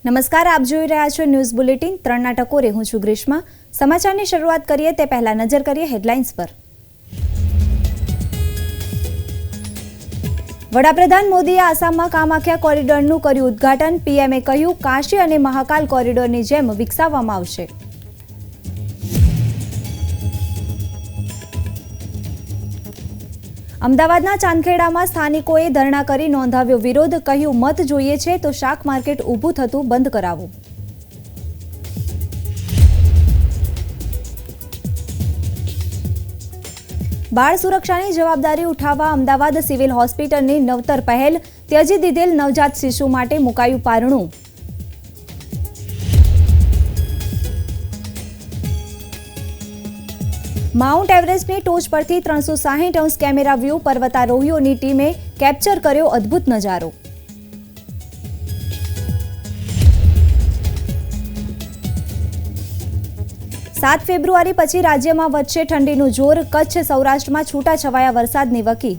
નમસ્કાર, આપ જોઈ રહ્યા છો ન્યૂઝ બુલેટિન 3ના ટકોરે. હું છું ગ્રીષ્મા. સમાચારની શરૂઆત કરીએ તે પહેલા નજર કરીએ હેડલાઇન્સ પર. વડાપ્રધાન મોદીએ આસામમાં કામાખ્યા કોરિડોરનું કર્યું ઉદ્ઘાટન. પીએમએ કહ્યું, કાશી અને મહાકાલ કોરિડોરની જેમ વિકસાવવામાં આવશે. અમદાવાદના ચાંદખેડામાં સ્થાનિકોએ ધરણા કરી નોંધાવ્યો વિરોધ. કહ્યું, મત જોઈએ છે તો શાક માર્કેટ ઊભું થતું બંધ કરાવો. બાળ સુરક્ષાની જવાબદારી ઉઠાવવા અમદાવાદ સિવિલ હોસ્પિટલની નવતર પહેલ. ત્યજી દીધેલ નવજાત શિશુ માટે મુકાયું પારણું. માઉન્ટ એવરેસ્ટની ટોચ પરથી 360 અંશ કેમેરા વ્યૂ. પર્વતારોહીઓની ટીમે કેપ્ચર કર્યો અદ્ભુત નજારો. સાત ફેબ્રુઆરી પછી રાજ્યમાં વધશે ઠંડીનું જોર. કચ્છ સૌરાષ્ટ્રમાં છૂટાછવાયા વરસાદની વકી.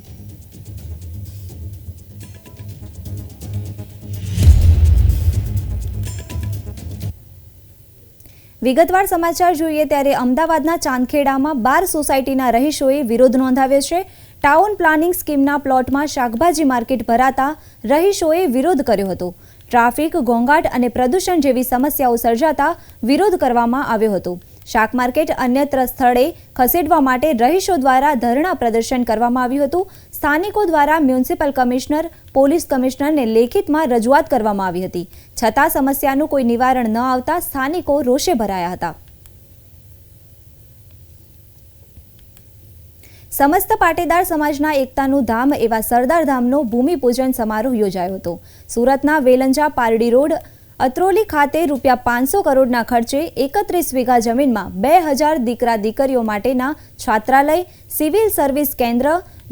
વિગતવાર સમાચાર જોઈએ ત્યારે અમદાવાદના ચાંદખેડામાં 12 સોસાયટીના રહીશોએ વિરોધ નોંધાવ્યો છે. ટાઉન પ્લાનિંગ સ્કીમના પ્લોટમાં શાકભાજી માર્કેટ ભરાતા રહીશોએ વિરોધ કર્યો હતો. ટ્રાફિક, ઘોંઘાટ અને પ્રદૂષણ જેવી સમસ્યાઓ સર્જાતા વિરોધ કરવામાં આવ્યો હતો. શાક માર્કેટ અન્યત્ર સ્થળે ખસેડવા માટે રહીશો દ્વારા ધરણા પ્રદર્શન કરવામાં આવ્યું હતું. સ્થાનિકો દ્વારા મ્યુનિસિપલ કમિશનર, પોલીસ કમિશનરને લેખિતમાં રજૂઆત કરવામાં આવી હતી. છતાં સમસ્યાનું કોઈ નિવારણ ન આવતા સ્થાનિકો રોષે ભરાયા હતા. સમસ્ત પાટીદાર સમાજના એકતાનું ધામ એવા સરદાર ધામનો ભૂમિપૂજન સમારોહ યોજાયો હતો. સુરતના વેલંજા પારડી રોડ અત્રોલી ખાતે ₹500 કરોડના ખર્ચે 31 વીઘા જમીનમાં 2000 દીકરા દીકરીઓ માટેના છાત્રાલય, સિવિલ સર્વિસ કેન્દ્ર,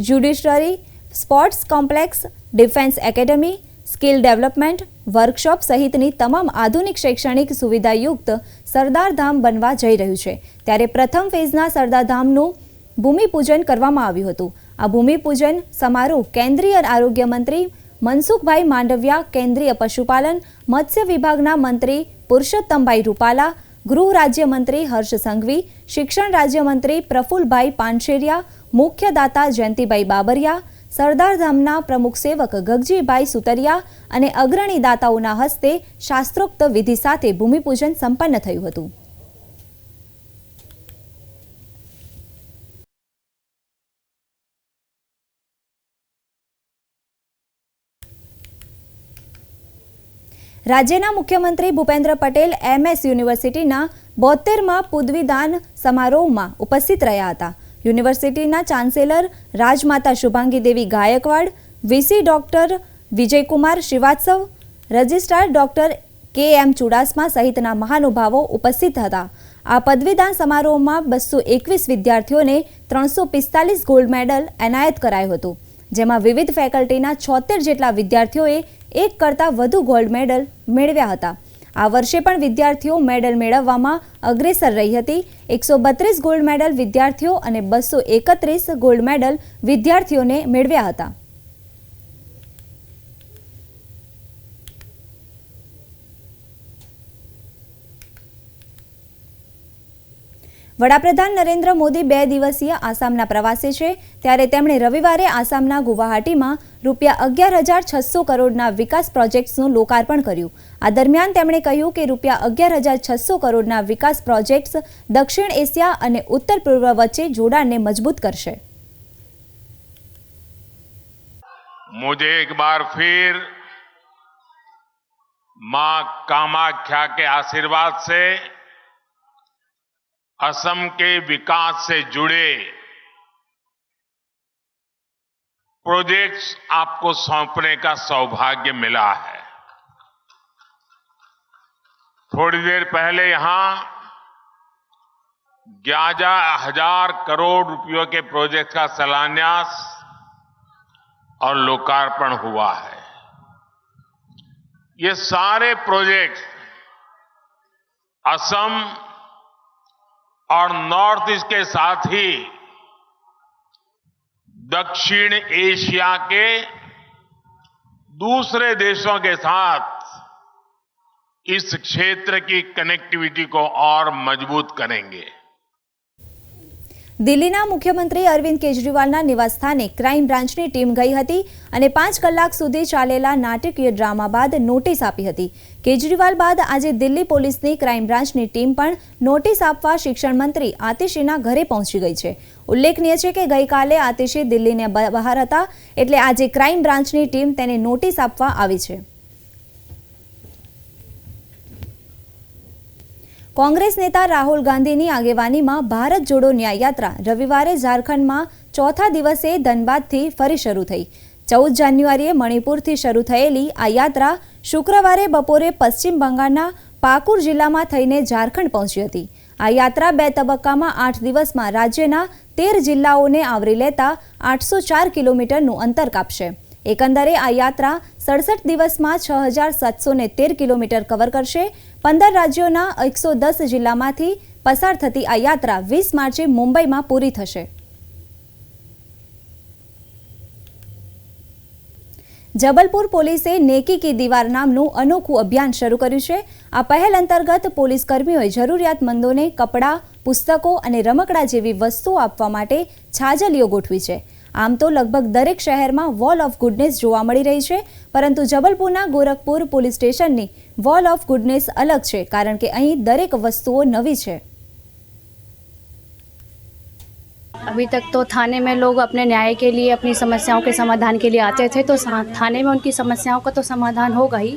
judiciary, sports complex, defence academy, skill development, workshop સહિતની તમામ આધુનિક શૈક્ષણિક સુવિધાયુક્ત સરદાર ધામ બનવા જઈ રહ્યું છે. ત્યારે પ્રથમ ફેઝના સરદાર ધામનું ભૂમિપૂજન કરવામાં આવ્યું હતું. આ ભૂમિપૂજન સમારોહ કેન્દ્રીય આરોગ્ય મંત્રી મનસુખભાઈ માંડવિયા, કેન્દ્રીય પશુપાલન મત્સ્ય વિભાગના મંત્રી પુરુષોત્તમભાઈ રૂપાલા, ગૃહ રાજ્યમંત્રી હર્ષ સંઘવી, શિક્ષણ રાજ્યમંત્રી પ્રફુલભાઈ પાનશેરિયા, મુખ્ય દાતા જયંતિભાઈ બાબરિયા, સરદાર ધામના પ્રમુખ સેવક ગગજીભાઈ સુતરિયા અને અગ્રણી દાતાઓના હસ્તે શાસ્ત્રોક્ત વિધિ સાથે ભૂમિપૂજન સંપન્ન થયું હતું. રાજ્યના મુખ્યમંત્રી ભૂપેન્દ્ર પટેલ MS યુનિવર્સિટીના 72માં પદવીદાન સમારોહમાં ઉપસ્થિત રહ્યા હતા. યુનિવર્સિટીના chancellor Rajmata Shubhangi Devi Gaekwad, VC doctor Vijaykumar Srivastava, registrar doctor KM Chudasama સહિતના મહાનુભાવો ઉપસ્થિત હતા. આ પદવીદાન સમારોહમાં 221 વિદ્યાર્થીઓને 345 ગોલ્ડ મેડલ એનાયત કરાયું હતું, જેમાં વિવિધ ફેકલ્ટીના 76 જેટલા વિદ્યાર્થીઓએ એક કરતાં વધુ ગોલ્ડ મેડલ મેળવ્યા હતા. આ વર્ષે પણ વિદ્યાર્થીઓ મેડલ મેળવવામાં અગ્રેસર રહી હતી. 132 ગોલ્ડ મેડલ વિદ્યાર્થીઓ અને 231 ગોલ્ડ મેડલ વિદ્યાર્થીઓને મેળવ્યા હતા. વડાપ્રધાન નરેન્દ્ર મોદી 2 દિવસીય આસામના પ્રવાસે છે. ત્યારે તેમણે રવિવારે આસામના ગુવાહાટીમાં ₹11,600 કરોડના વિકાસ પ્રોજેક્ટ્સનું લોકાર્પણ કર્યું. આ દરમિયાન તેમણે કહ્યું કે ₹11,600 કરોડના વિકાસ પ્રોજેક્ટ્સ દક્ષિણ એશિયા અને ઉત્તર પૂર્વ વચ્ચે જોડાણને મજબૂત કરશે. मुझे एक बार फिर मां कामाख्या के आशीर्वाद से असम के विकास से जुड़े प्रोजेक्ट्स आपको सौंपने का सौभाग्य मिला है. थोड़ी देर पहले यहां 11,000 करोड़ रुपयों के प्रोजेक्ट का शिलान्यास और लोकार्पण हुआ है. ये सारे प्रोजेक्ट असम और नॉर्थ ईस्ट के साथ ही दक्षिण एशिया के दूसरे देशों के साथ इस क्षेत्र की कनेक्टिविटी को और मजबूत करेंगे। દિલ્હીના મુખ્યમંત્રી અરવિંદ કેજરીવાલના નિવાસસ્થાને ક્રાઇમ બ્રાન્ચની ટીમ ગઈ હતી અને 5 કલાક સુધી ચાલેલા નાટકીય ડ્રામા બાદ નોટિસ આપી હતી. કેજરીવાલ બાદ આજે દિલ્હી પોલીસની ક્રાઇમ બ્રાન્ચની ટીમ પણ નોટિસ આપવા શિક્ષણ મંત્રી આતિશીના ઘરે પહોંચી ગઈ છે. ઉલ્લેખનીય છે કે ગઈકાલે આતિશી દિલ્હીને બહાર હતા, એટલે આજે ક્રાઇમ બ્રાન્ચની ટીમ તેને નોટિસ આપવા આવી છે. કોંગ્રેસ નેતા રાહુલ ગાંધીની આગેવાનીમાં ભારત જોડો ન્યાય યાત્રા રવિવારે ઝારખંડમાં ચોથા દિવસે ધનબાદથી ફરી શરૂ થઈ. 14 જાન્યુઆરીએ મણિપુરથી શરૂ થયેલી આ યાત્રા શુક્રવારે બપોરે પશ્ચિમ બંગાળના પાકુર જિલ્લામાં થઈને ઝારખંડ પહોંચી હતી. આ યાત્રા 2 તબક્કામાં 8 દિવસમાં રાજ્યના 13 જિલ્લાઓને આવરી લેતા 804 કિલોમીટરનું અંતર કાપશે. એકંદરે આ યાત્રા 67 દિવસમાં 6713 કિલોમીટર કવર કરશે. 15 રાજ્યોના 110 જિલ્લામાંથી પસાર થતી આ યાત્રા 20 માર્ચે મુંબઈમાં પૂરી થશે. જબલપુર પોલીસે નેકી કી દીવાર નામનું અનોખું અભિયાન શરૂ કર્યું છે. આ પહેલ અંતર્ગત પોલીસ કર્મીઓએ જરૂરિયાતમંદોને કપડાં, પુસ્તકો અને રમકડા જેવી વસ્તુઓ આપવા માટે છાજલીઓ ગોઠવી છે. આમ તો લગભગ દરેક શહેરમાં વોલ ઓફ ગુડનેસ જોવા મળી રહી છે, પરંતુ જબલપુરના ગોરખપુર પોલીસ સ્ટેશનની વોલ ઓફ ગુડનેસ અલગ છે, કારણ કે અહીં દરેક વસ્તુઓ નવી છે. अभी तक तो थाने में लोग अपने न्याय के लिए, अपनी समस्याओं के समाधान के लिए आते थे, तो थाने में उनकी समस्याओं का तो समाधान होगा ही,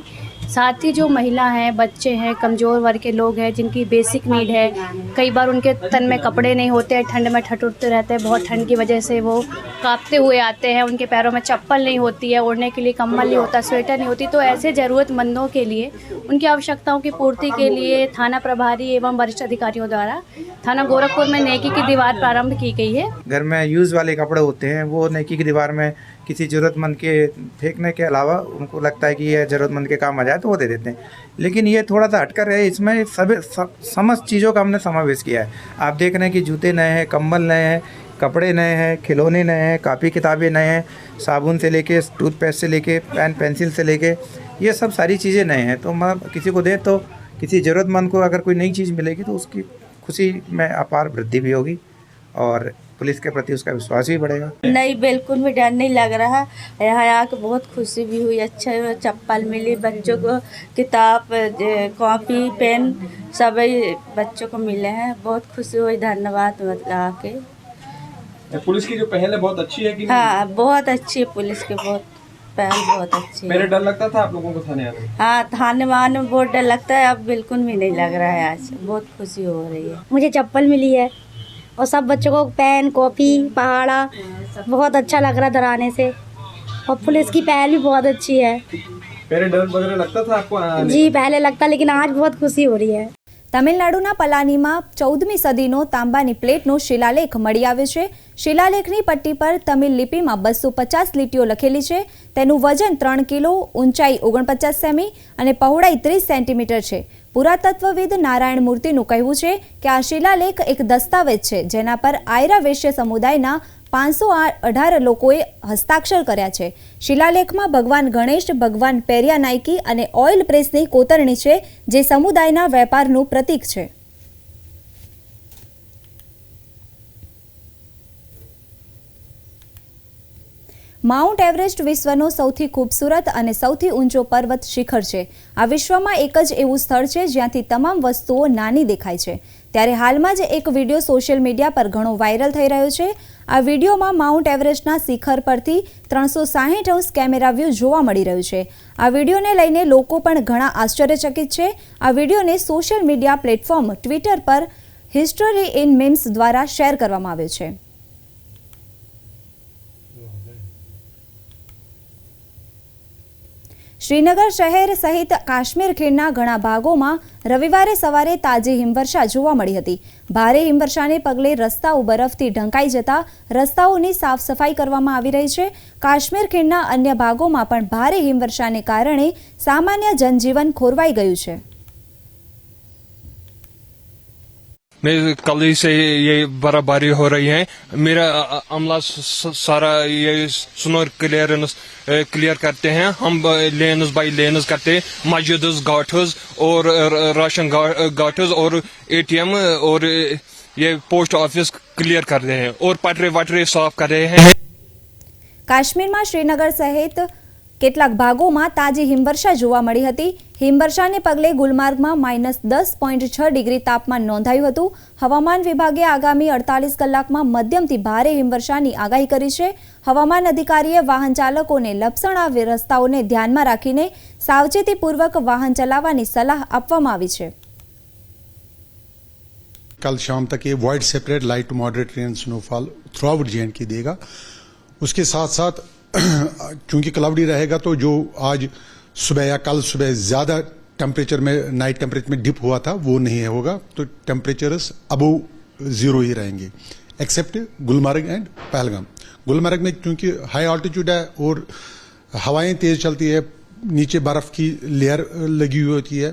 साथ ही जो महिला हैं, बच्चे हैं, कमज़ोर वर्ग के लोग हैं जिनकी बेसिक नीड है, कई बार उनके तन में कपड़े नहीं होते हैं, ठंड में ठठुरते रहते हैं, बहुत ठंड की वजह से वो कांपते हुए आते हैं, उनके पैरों में चप्पल नहीं होती है, ओढ़ने के लिए कंबल नहीं होता, स्वेटर नहीं होती, तो ऐसे ज़रूरतमंदों के लिए उनकी आवश्यकताओं की पूर्ति के लिए थाना प्रभारी एवं वरिष्ठ अधिकारियों द्वारा थाना गोरखपुर में नेकी की दीवार प्रारंभ की गई है. घर में यूज़ वाले कपड़े होते हैं वो नेकी की दीवार में किसी ज़रूरतमंद के फेंकने के अलावा उनको लगता है कि ये ज़रूरतमंद के काम आ जाए तो वो दे देते हैं. लेकिन ये थोड़ा सा हटकर है, इसमें सभी समस्त चीज़ों का हमने समावेश किया है. आप देख रहे हैं कि जूते नए हैं, कंबल नए हैं, कपड़े नए हैं, खिलौने नए हैं, कापी किताबें नए हैं, साबुन से लेके टूथपेस्ट से लेके पेन पेंसिल से लेके ये सब सारी चीज़ें नए हैं. तो मतलब किसी को दे तो किसी ज़रूरतमंद को अगर कोई नई चीज़ मिलेगी तो उसकी खुशी में अपार वृद्धि भी होगी और पुलिस के प्रति उसका विश्वास भी बढ़ेगा. नहीं, बिल्कुल भी डर नहीं लग रहा. यहाँ आके बहुत खुशी भी हुई. अच्छा चप्पल मिली, बच्चों को किताब, कॉपी, पेन सब बच्चों को मिले हैं. बहुत खुशी हुई. धन्यवाद आके. पुलिस की जो पहल है बहुत अच्छी है कि नहीं? हाँ, बहुत अच्छी है पुलिस की. बहुत पहल बहुत अच्छी है. पहले डर लगता था आप लोगों को थाने आने में? हाँ, थाने में आने में बहुत डर लगता है. अब बिल्कुल भी नहीं लग रहा है. आज बहुत खुशी हो रही है. मुझे चप्पल मिली है और सब बच्चों को पेन, कॉपी, पहाड़ा बहुत अच्छा लग रहा डराने से. और पुलिस की पहल भी बहुत अच्छी है. पहले डर वगैरह लगता था आपको आने? जी पहले लगता, लेकिन आज बहुत खुशी हो रही है. તમિલનાડુના પલાનીમાં 14મી સદીનો તાંબાની પ્લેટનો શિલાલેખ મળી આવ્યો છે. શિલાલેખની પટ્ટી પર તમિલ લિપિમાં 250 લીટીઓ લખેલી છે. તેનું વજન 3 કિલો, ઊંચાઈ 49 સેમી અને પહોળાઈ 30 સેન્ટીમીટર છે. પુરાતત્વવિદ નારાયણ મૂર્તિનું કહેવું છે કે આ શિલાલેખ એક દસ્તાવેજ છે જેના પર આયરા વૈશ્ય સમુદાયના 518 લોકોએ હસ્તાક્ષર કર્યા છે. શિલાલેખમાં ભગવાન ગણેશ, ભગવાન પેરિયા નાયકી અને ઓઇલ પ્રેસની કોતરણી છે જે સમુદાયના વેપારનું પ્રતીક છે. માઉન્ટ એવરેસ્ટ વિશ્વનો સૌથી ખૂબસૂરત અને સૌથી ઊંચો પર્વત શિખર છે. આ વિશ્વમાં એક જ એવું સ્થળ છે જ્યાંથી તમામ વસ્તુઓ નાની દેખાય છે. ત્યારે હાલમાં જ એક વિડીયો સોશિયલ મીડિયા પર ઘણો વાયરલ થઈ રહ્યો છે. આ વિડીયોમાં માઉન્ટ એવરેસ્ટના શિખર પરથી 360° કેમેરા વ્યૂ જોવા મળી રહ્યું છે. આ વિડીયોને લઈને લોકો પણ ઘણા આશ્ચર્યચકિત છે. આ વિડીયોને સોશિયલ મીડિયા પ્લેટફોર્મ ટ્વિટર પર હિસ્ટરી ઇન મીમ્સ દ્વારા શેર કરવામાં આવ્યો છે. શ્રીનગર શહેર સહિત કાશ્મીર ખીણના ઘણા ભાગોમાં રવિવારે સવારે તાજી હિમવર્ષા જોવા મળી હતી. ભારે હિમવર્ષાને પગલે રસ્તાઓ બરફથી ઢંકાઈ જતા રસ્તાઓની સાફ સફાઈ કરવામાં આવી રહી છે. કાશ્મીર ખીણના અન્ય ભાગોમાં પણ ભારે હિમવર્ષાને કારણે સામાન્ય જનજીવન ખોરવાઈ ગયું છે. मैं कल ही से ये बर्फबारी हो रही है। मेरा अमला सारा ये स्नो क्लियर करते हैं हम, लेन्स बाई लेन्स करते हैं, मस्जिद घाट्स और राशन घाट्स और ATM और ये पोस्ट ऑफिस क्लियर कर रहे हैं और पटरे वटरे साफ कर रहे हैं। કાશ્મીરમાં શ્રીનગર સહિત કેટલાક ભાગોમાં તાજી હિમવર્ષા જોવા મળી હતી. હિમવર્ષાને પગલે ગુલમાર્ગમાં -10.6 ડિગ્રી તાપમાન નોંધાયું હતું. હવામાન વિભાગે આગામી 48 કલાકમાં મધ્યમથી ભારે હિમવર્ષાની આગાહી કરી છે. હવામાન અધિકારીએ વાહન ચાલકોને લપસણા રસ્તાઓને ધ્યાનમાં રાખીને સાવચેતીપૂર્વક વાહન ચલાવવાની સલાહ આપવામાં આવી છે. कल शाम तक ये widespread light to moderate rain snowfall throughout JNK देगा। उसके साथ साथ चूंकि क्लाउडी रहेगा तो जो आज सुबह या कल सुबह ज्यादा टेम्परेचर में नाइट टेम्परेचर में डिप हुआ था वो नहीं होगा, तो टेम्परेचर्स अबव 0 ही रहेंगे एक्सेप्ट गुलमर्ग एंड पहलगाम। गुलमर्ग में क्योंकि हाई ऑल्टीट्यूड है और हवाएं तेज चलती है, नीचे बर्फ की लेयर लगी हुई होती है,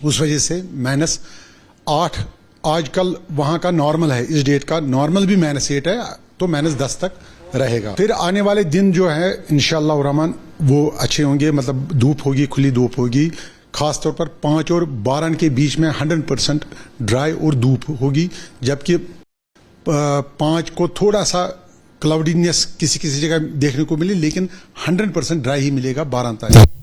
उस वजह से -8 आजकल वहां का नॉर्मल है। इस डेट का नॉर्मल भी -8 है, तो -10 तक रहेगा। फिर आने वाले दिन जो है इंशाअल्लाह रहमान वो अच्छे होंगे, मतलब धूप होगी, खुली धूप होगी। खासतौर पर 5 और 12 के बीच में 100% ड्राई और धूप होगी, जबकि 5 को थोड़ा सा क्लाउडीनेस किसी किसी जगह देखने को मिली, लेकिन 100% ड्राई ही मिलेगा 12 तारीख।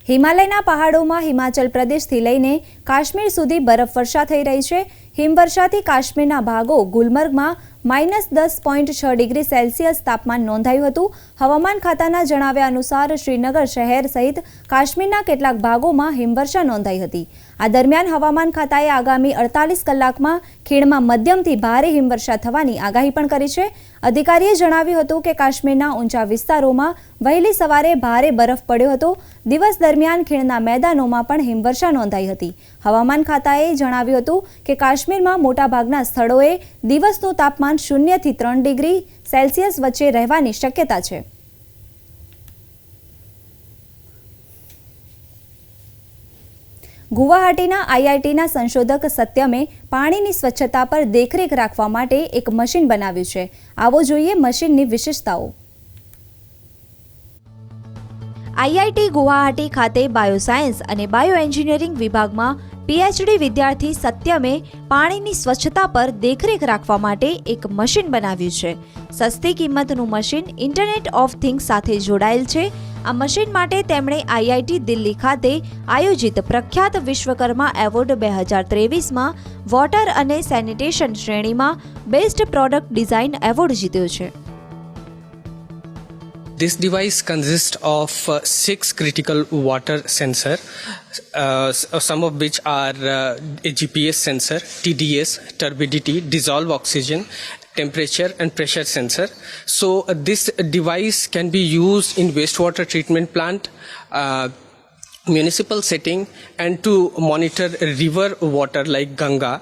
હિમાલયના પહાડોમાં હિમાચલ પ્રદેશથી લઈને કાશ્મીર સુધી બરફવર્ષા થઈ રહી છે. હિમવર્ષાથી કાશ્મીરના ભાગો ગુલમર્ગમાં -10.6 ડિગ્રી સેલ્સિયસ તાપમાન નોંધાયું હતું. હવામાન ખાતાના જણાવ્યા અનુસાર શ્રીનગર શહેર સહિત કાશ્મીરના કેટલાક ભાગોમાં હિમવર્ષા નોંધાઈ હતી. આ દરમિયાન હવામાન ખાતાએ આગામી 48 કલાકમાં ખીણમાં મધ્યમથી ભારે હિમવર્ષા થવાની આગાહી પણ કરી છે. અધિકારીએ જણાવ્યું હતું કે કાશ્મીરના ઊંચા વિસ્તારોમાં વહેલી સવારે ભારે બરફ પડ્યો હતો. દિવસ દરમિયાન ખીણના મેદાનોમાં પણ હિમવર્ષા નોંધાઈ હતી. હવામાન ખાતાએ જણાવ્યું હતું કે કાશ્મીરમાં મોટાભાગના સ્થળોએ દિવસનું તાપમાન 0 થી 3 ડિગ્રી સેલ્સિયસ વચ્ચે રહેવાની શક્યતા છે. ગુવાહાટીના IITના સંશોધક સત્યમે પાણીની સ્વચ્છતા પર દેખરેખ રાખવા માટે એક મશીન બનાવ્યું છે. આવો જોઈએ મશીનની વિશેષતાઓ. IIT ગુવાહાટી ખાતે બાયોસાયન્સ અને બાયોએન્જિનિયરિંગ વિભાગમાં PhD વિદ્યાર્થી સત્યમે પાણીની સ્વચ્છતા પર દેખરેખ રાખવા માટે એક મશીન બનાવ્યું છે. સસ્તી કિંમતનું મશીન ઇન્ટરનેટ ઓફ થિંગ્સ સાથે જોડાયેલ છે. આ મશીન માટે તેમણે IIT દિલ્હી ખાતે આયોજિત પ્રખ્યાત વિશ્વકર્મા એવોર્ડ 2023માં વોટર અને સેનિટેશન શ્રેણીમાં બેસ્ટ પ્રોડક્ટ ડિઝાઇન એવોર્ડ જીત્યો છે. This device consists of 6 critical water sensors, some of which are a GPS sensor, TDS, turbidity, dissolved oxygen, temperature and pressure sensor. So this device can be used in wastewater treatment plant, municipal setting, and to monitor river water like Ganga,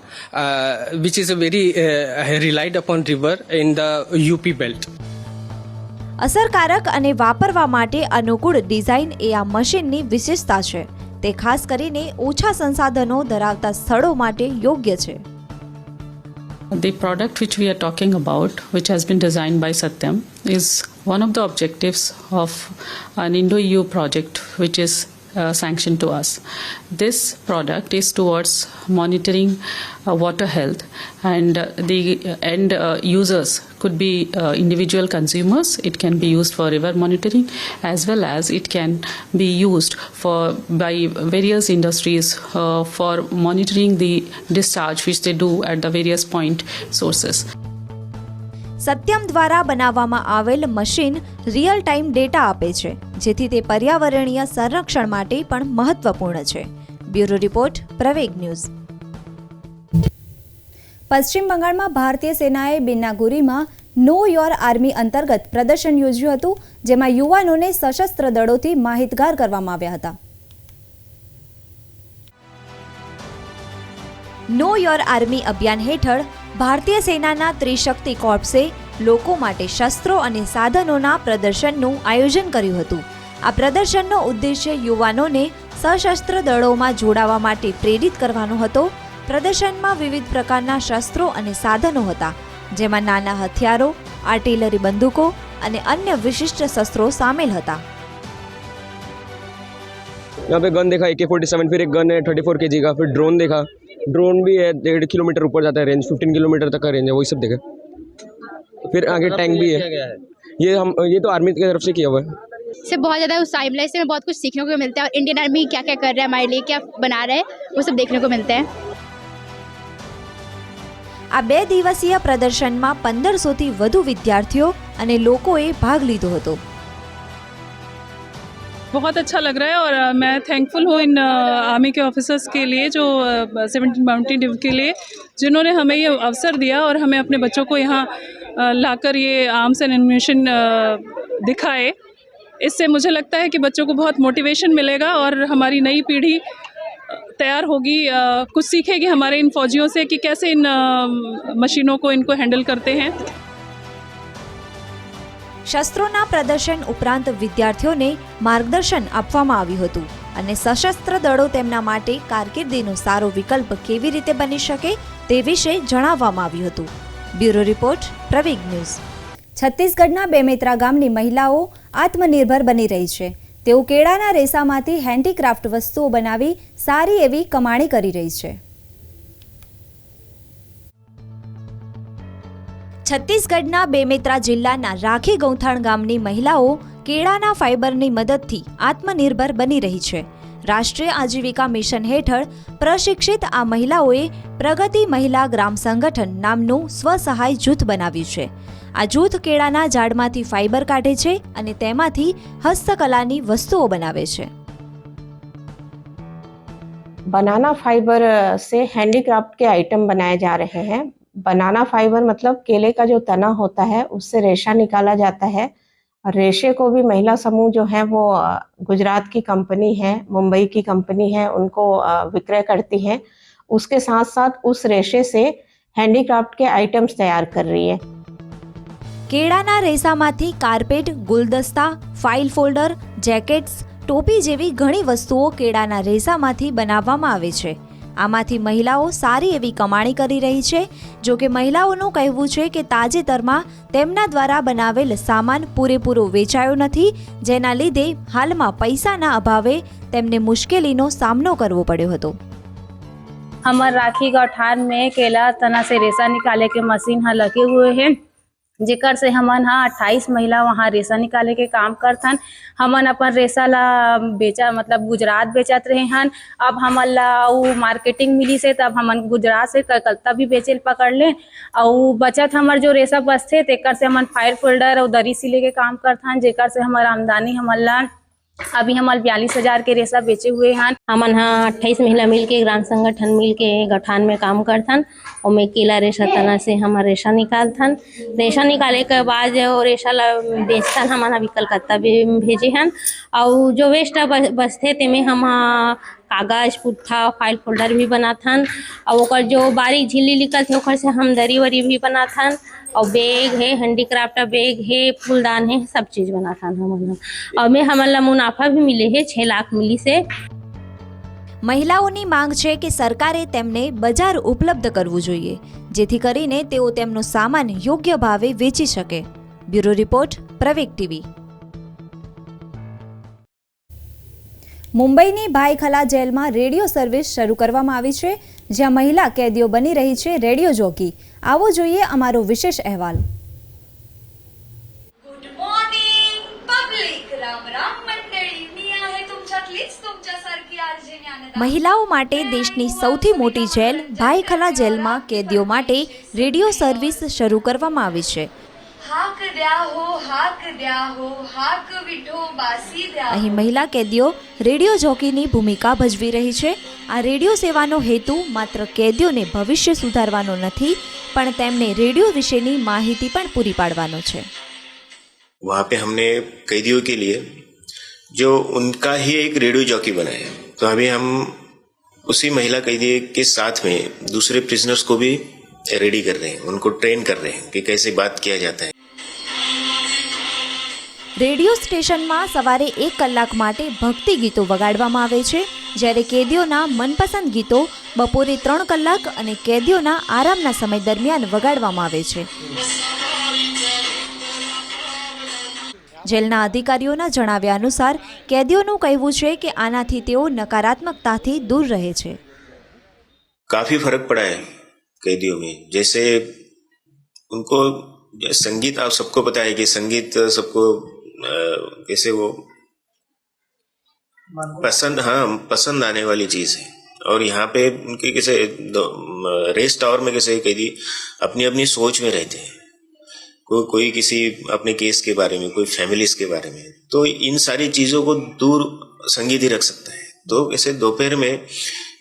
which is a very relied upon river in the UP belt. અસરકારક અને વાપરવા માટે અનુકૂળ design એ આ મશીનની વિશેષતા છે. તે ખાસ કરીને ઓછા સંસાધનો ધરાવતા સ્થળો માટે યોગ્ય છે. The product which we are talking about, which has been designed by Satyam, is one of the objectives of an Indo-EU project which is sanctioned to us. This product is towards monitoring water health, and the end users could be individual consumers. It can be used for river monitoring, as well as it can be used by various industries for monitoring the discharge which they do at the various point sources. Satyam દ્વારા બનાવવામાં આવેલ machine real time data આપે છે, જેથી તે પર્યાવરણીય સંરક્ષણ માટે પણ મહત્વપૂર્ણ છે. બ્યુરો રિપોર્ટ, પ્રવેગ ન્યૂઝ. પશ્ચિમ બંગાળમાં ભારતીય સેનાએ બિન્નાગુરીમાં નો યોર આર્મી અંતર્ગત પ્રદર્શન યોજ્યું હતું, જેમાં યુવાનોને સશસ્ત્ર દળોથી માહિતગાર કરવામાં આવ્યા હતા. નો યોર આર્મી અભિયાન હેઠળ ભારતીય સેનાના ત્રિશક્તિ કોર્પ્સે લોકો માટે શસ્ત્રો અને સાધનોના પ્રદર્શનનું આયોજન કર્યું હતું. આ પ્રદર્શનનો ઉદ્દેશ્ય યુવાનોને સશસ્ત્ર દળોમાં જોડાવા માટે પ્રેરિત કરવાનો હતો. પ્રદર્શનમાં વિવિધ પ્રકારના શસ્ત્રો અને સાધનો હતા, જેમાં નાના હથિયારો, આર્ટિલરી બંદૂકો અને અન્ય વિશિષ્ટ શસ્ત્રો સામેલ હતા. यहाँ पे गन देखा AK-47, फिर एक गन है 34 kg का, फिर ड्रोन देखा, ड्रोन भी है 1.5 किलोमीटर ऊपर जाता है रेंज, 15 किलोमीटर तक का रेंज है, वही सब देखा. फिर आगे टैंक भी है, ये तो आर्मी की तरफ से किया हुआ है. से बहुत ज़्यादा उत्साहित मिला, इससे हमें बहुत कुछ सीखने को मिलता है और इंडियन आर्मी क्या क्या कर रहा है हमारे लिए, क्या बना रहा है, वो सब देखने को मिलता है. આ 2 દિવસીય પ્રદર્શનમાં 1500થી વધુ વિદ્યાર્થીઓ અને લોકોએ ભાગ લીધો હતો. बहुत अच्छा लग रहा है और मैं थैंकफुल हूँ इन आर्मी के ऑफिसर्स के लिए जो 17 बाउंड्री डिव के लिए जिन्होंने हमें ये अवसर दिया और हमें अपने बच्चों को यहाँ लाकर ये आर्म्स एंड एम्यूनिशन दिखाए. इससे मुझे लगता है कि बच्चों को बहुत मोटिवेशन मिलेगा और हमारी नई पीढ़ी तैयार होगी, कुछ सीखेगी हमारे इन फौजियों से कि कैसे इन मशीनों को इनको हैंडल करते हैं. શસ્ત્રોના પ્રદર્શન ઉપરાંત વિદ્યાર્થીઓને માર્ગદર્શન આપવામાં આવ્યું હતું અને સશસ્ત્ર દળો તેમના માટે કારકિર્દીનો સારો વિકલ્પ કેવી રીતે બની શકે તે વિશે જણાવવામાં આવ્યું હતું. બ્યુરો રિપોર્ટ, પ્રવીગ ન્યૂઝ. છત્તીસગઢના બેમેત્રા ગામની મહિલાઓ આત્મનિર્ભર બની રહી છે. તેઓ કેળાના રેસામાંથી હેન્ડીક્રાફ્ટ વસ્તુઓ બનાવી સારી એવી કમાણી કરી રહી છે. છત્તીસગઢના બેમેત્રા જિલ્લાના રાખી ગૌથાણ ગામની મહિલાઓ કેળાના ફાઇબરની મદદથી આત્મનિર્ભર બની રહી છે. રાષ્ટ્રીય આજીવિકા મિશન હેઠળ પ્રશિક્ષિત આ મહિલાઓએ પ્રગતિ મહિલા ગ્રામ સંગઠન નામનું સ્વસહાય જૂથ બનાવ્યું છે. આ જૂથ કેળાના ઝાડમાંથી ફાઇબર કાઢે છે અને તેમાંથી હસ્તકલાની વસ્તુઓ બનાવે છે. बनाना फाइबर से हैंडीक्राफ्ट के आइटम बनाए जा रहे हैं. बनाना फाइबर मतलब केले का जो तना होता है उससे रेशा निकाला जाता है और रेशे को भी महिला समूह जो है वो गुजरात की कंपनी है, मुंबई की कंपनी है, उनको विक्रय करती है. उसके साथ साथ उस रेशे से हैंडीक्राफ्ट के आइटम्स तैयार कर रही है. કેળાના રેસામાંથી કાર્પેટ, ગુલદસ્તા, ફાઇલ ફોલ્ડર, જેકેટ્સ, ટોપી જેવી ઘણી વસ્તુઓ કેળાના રેસામાંથી બનાવવામાં આવે છે. આમાંથી મહિલાઓ સારી એવી કમાણી કરી રહી છે. જો કે મહિલાઓનું કહેવું છે કે તાજેતરમાં તેમના દ્વારા બનાવેલ સામાન પૂરેપૂરો વેચાયો નથી, જેના લીધે હાલમાં પૈસાના અભાવે તેમને મુશ્કેલીનો સામનો કરવો પડ્યો હતો. हमारे राखी गौठान में केला तना से रेसा निकाले के मशीन हाँ लगे हुए हैं, जेकर से हमन हाँ 28 महिला वहाँ रेसा निकाले के काम करथन. हमन अपन रेसा ला बेचा मतलब गुजरात बेचत रहे हन. अब हमन ला वो मार्केटिंग मिली से तब हमन गुजरात से कलकत्ता भी बेचे पकड़ ले. और बचत हमार जो रेसा बचते तेकर से हमन फाइल फोल्डर और दरी सिले के काम करथन, जेकर से हमार आमदनी हमन ला अभी हमारे 42,000 के रेसा बेचे हुए हैं. हमन हाँ 28 महिला मिल के ग्राम संगठन मिल के गठान में काम करथन और मैं केला रेशा तना से हमारा रेशा निकालथन. रेशा निकाले के बाद जो रेशा ला बेचथन हमन अभी कलकत्ता भी भेजे हैं. और जो वेस्ट बचते ते में हम कागज, पुट्ठा, फाइल फोल्डर भी बनाथन. और जो बारीक झिल्ली निकलते ओकर से हम दरी वरी भी बनाथन. और बैग है, हैंडीक्राफ्ट बैग है, फूलदान है, सब चीज़ बनाथन हमन. और में हमन ला मुनाफा भी मिले है 6 लाख मिली से. મહિલાઓની માંગ છે કે સરકારે તેમને બજાર ઉપલબ્ધ કરવું જોઈએ, જેથી કરીને તેઓ તેમનો સામાન યોગ્ય ભાવે વેચી શકે. બ્યુરો રિપોર્ટ, પ્રવેગ ટીવી. મુંબઈની ભાઈખલા જેલમાં રેડિયો સર્વિસ શરૂ કરવામાં આવી છે, જ્યાં મહિલા કેદીઓ બની રહી છે રેડિયો જોકી. આવો જોઈએ અમારો વિશેષ અહેવાલ. Good morning public, Ram Ram मंडळी. मी आहे तुमच्यातलीच तुमच्यासारखी आरजे ज्ञानदा. મહિલાઓ માટે દેશની સૌથી મોટી જેલ ભાઈખલા જેલમાં કેદીઓ માટે રેડિયો સર્વિસ શરૂ કરવામાં આવી છે. हाक द्या हो, हाक द्या हो, हाक विठो बासी द्या. અહીં મહિલા કેદીઓ રેડિયો જોકીની ભૂમિકા ભજવી રહી છે. આ રેડિયો સેવાનો હેતુ માત્ર કેદીઓને ભવિષ્ય સુધારવાનો નથી, પણ તેમને રેડિયો વિશેની માહિતી પણ પૂરી પાડવાનો છે. वहाँ पे हमने कैदियों के लिए जो उनका ही एक रेडियो जॉकी बनाया. तो अभी हम उसी महिला कैदी के साथ में दूसरे प्रिजनर्स को भी रेडी कर रहे हैं, उनको ट्रेन कर रहे हैं कि कैसे बात किया जाता है. રેડિયો સ્ટેશનમાં સવારે 1 કલાક માટે ભક્તિ ગીતો વગાડવામાં આવે છે, જ્યારે કેદીઓના મનપસંદ ગીતો બપોરે 3 કલાક અને કેદીઓના આરામના સમય દરમિયાન વગાડવામાં આવે છે. જેલના અધિકારીઓના જણાવ્યા અનુસાર કેદીઓનું કહેવું છે કે આનાથી તેઓ નકારાત્મકતાથી દૂર રહે છે. काफी फर्क पड़ा है कैदियों में. जैसे उनको संगीत, आप सबको पता है कि संगीत सबको कैसे वो पसंद आने वाली चीज है. और यहाँ पे उनके कैसे रेस्ट आवर में कैसे कैदी अपनी अपनी सोच में रहते हैं. कोई किसी अपने केस के बारे में, कोई फैमिलीज के बारे में, तो इन सारी चीजों को दूर संगीत ही रख सकता है. तो ऐसे दोपहर में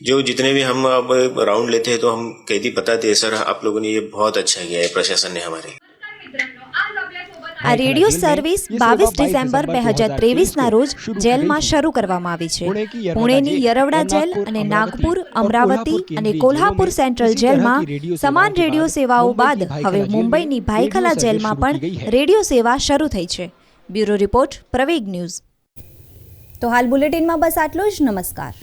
जो जितने भी हम अब राउंड लेते हैं तो हम कैदी बताते हैं, सर आप लोगों ने ये बहुत अच्छा किया है, प्रशासन ने हमारे. આ રેડિયો સર્વિસ 22 ડિસેમ્બર 2023ના રોજ જેલમાં શરૂ કરવામાં આવી છે. પુણેની યરવડા જેલ અને નાગપુર, અમરાવતી અને કોલ્હાપુર સેન્ટ્રલ જેલમાં સમાન રેડિયો સેવાઓ બાદ હવે મુંબઈની ભાઈખલા જેલમાં પણ રેડિયો સેવા શરૂ થઈ છે. બ્યુરો રિપોર્ટ, પ્રવેગ ન્યૂઝ. તો હાલ બુલેટિનમાં બસ આટલું જ. નમસ્કાર.